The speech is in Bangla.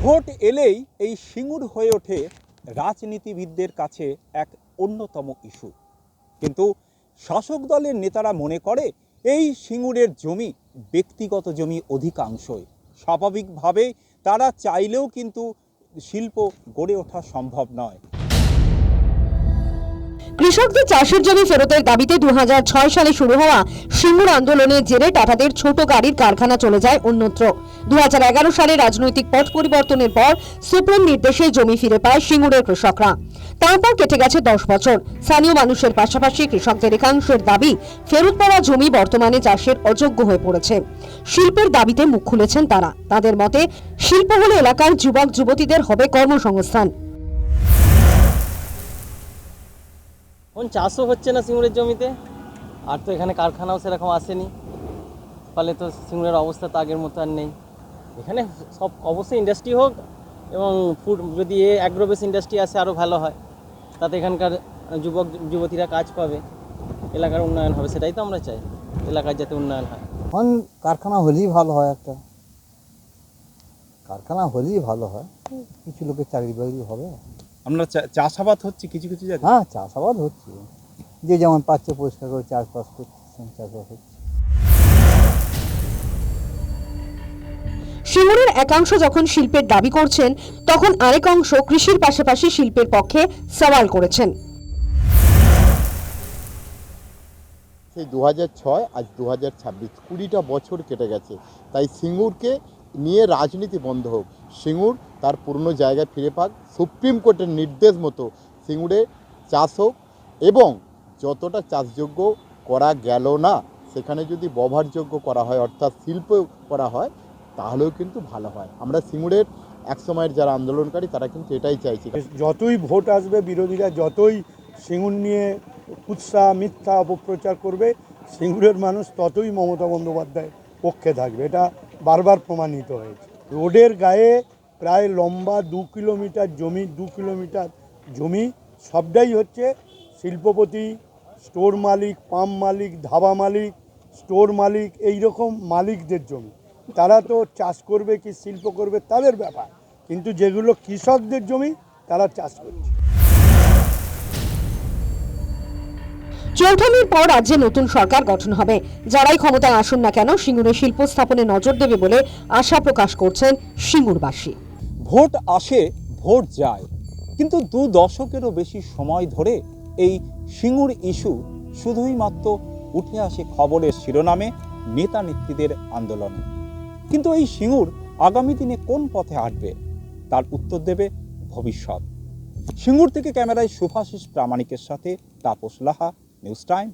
ভোট এলেই এই সিঙ্গুর হয়ে ওঠে রাজনীতিবিদদের কাছে এক অন্যতম ইস্যু। কিন্তু শাসক দলের নেতারা মনে করে এই সিঙ্গুরের জমি ব্যক্তিগত জমি অধিকাংশই, স্বাভাবিকভাবে তারা চাইলেও কিন্তু শিল্প গড়ে ওঠা সম্ভব নয়। কৃষকদের চাষের জমি ফেরতের দাবিতে 2006 সালে শুরু হওয়া সিঙ্গুর আন্দোলনের জেরে টাটাদের ছোট গাড়ির কারখানা চলে যায় অন্যত্র। 2011 সালে রাজনৈতিক পট পরিবর্তনের পর সুপ্রিম নির্দেশে জমি ফিরে পায় সিঙ্গুরের কৃষকরা। তারপর কেটে গেছে 10 বছর। স্থানীয় মানুষের পাশাপাশি কৃষকদের একাংশের দাবি, ফেরত পাওয়া জমি বর্তমানে চাষের অযোগ্য হয়ে পড়েছে। শিল্পের দাবিতে মুখ খুলেছেন তারা। তাদের মতে, শিল্প হলে এলাকার যুবক যুবতীদের হবে কর্মসংস্থান। এখন চাষও হচ্ছে না সিঙ্গুরের জমিতে, আর তো এখানে কারখানাও সেরকম আসেনি, ফলে তো সিঙ্গুরের অবস্থা তো আগের মতো আর নেই। এখানে সব অবশ্যই ইন্ডাস্ট্রি হোক, এবং ফুড যদি অ্যাগ্রো বেস ইন্ডাস্ট্রি আসে আরও ভালো হয়, তাতে এখানকার যুবক যুবতীরা কাজ পাবে, এলাকার উন্নয়ন হবে। সেটাই তো আমরা চাই, এলাকার যাতে উন্নয়ন হয়। এখন কারখানা হলেই ভালো হয়, একটা কারখানা হলেই ভালো হয়, কিছু লোকের চাকরি বাকরি হবে। আমরা চাষাবাদ হচ্ছে কিছু কিছু জায়গায়। হ্যাঁ, চাষাবাদ হচ্ছে, যে যেমন পাচ্ছে পরিষ্কার করে চাষবাস করছে, চাষবাস হচ্ছে। সিঙ্গুরের একাংশ যখন শিল্পের দাবি করছেন, তখন আরেক অংশ কৃষির পাশাপাশি শিল্পের পক্ষে সওয়াল করেছেন। সেই 2006 আজ 2026, 20টা বছর কেটে গেছে। তাই সিঙ্গুরকে নিয়ে রাজনীতি বন্ধ হোক, সিঙ্গুর তার পুরনো জায়গায় ফিরে পাক, সুপ্রিম কোর্টের নির্দেশ মতো সিঙ্গুরে চাষ হোক, এবং যতটা চাষযোগ্য করা গেল না সেখানে যদি ব্যবহারযোগ্য করা হয়, অর্থাৎ শিল্প করা হয়, তাহলেও কিন্তু ভালো হয়। আমরা সিঙ্গুরের একসময়ের যারা আন্দোলনকারী তারা কিন্তু এটাই চাইছি। যতই ভোট আসবে, বিরোধীরা যতই সিঙ্গুর নিয়ে কুৎসা মিথ্যা অপপ্রচার করবে, সিঙ্গুরের মানুষ ততই মমতা বন্দ্যোপাধ্যায়ের পক্ষে থাকবে। এটা বারবার প্রমাণিত হয়েছে। রোডের গায়ে প্রায় লম্বা 2 কিলোমিটার জমি, 2 কিলোমিটার জমি সবটাই হচ্ছে শিল্পপতি, স্টোর মালিক, পাম্প মালিক, ধাবা মালিক, স্টোর মালিক, এই রকম মালিকদের জমি। তারা তো চাষ করবে কি শিল্প করবে তাদের ব্যাপার, কিন্তু যেগুলো কৃষকদের জমি তারা চাষ করছে। চৌঠানির পর রাজ্যে নতুন সরকার গঠন হবে। যারাই ক্ষমতায় আসুন না কেন, সিঙ্গুরে শিল্প স্থাপনে নজর দেবে বলে আশা প্রকাশ করছেন সিঙ্গুরবাসী। ভোট আসে, ভোট যায়, কিন্তু 2 দশকেরও বেশি সময় ধরে এই সিঙ্গুর ইস্যু শুধুই মাত্র উঠে আসে খবরের শিরোনামে, নেতা নেত্রীদের আন্দোলনে। কিন্তু এই সিঙ্গুর আগামী দিনে কোন পথে হাঁটবে তার উত্তর দেবে ভবিষ্যৎ। সিঙ্গুর থেকে ক্যামেরায় শুভাশিস প্রামাণিকের সাথে তাপস লাহা, নিউজ টাইম।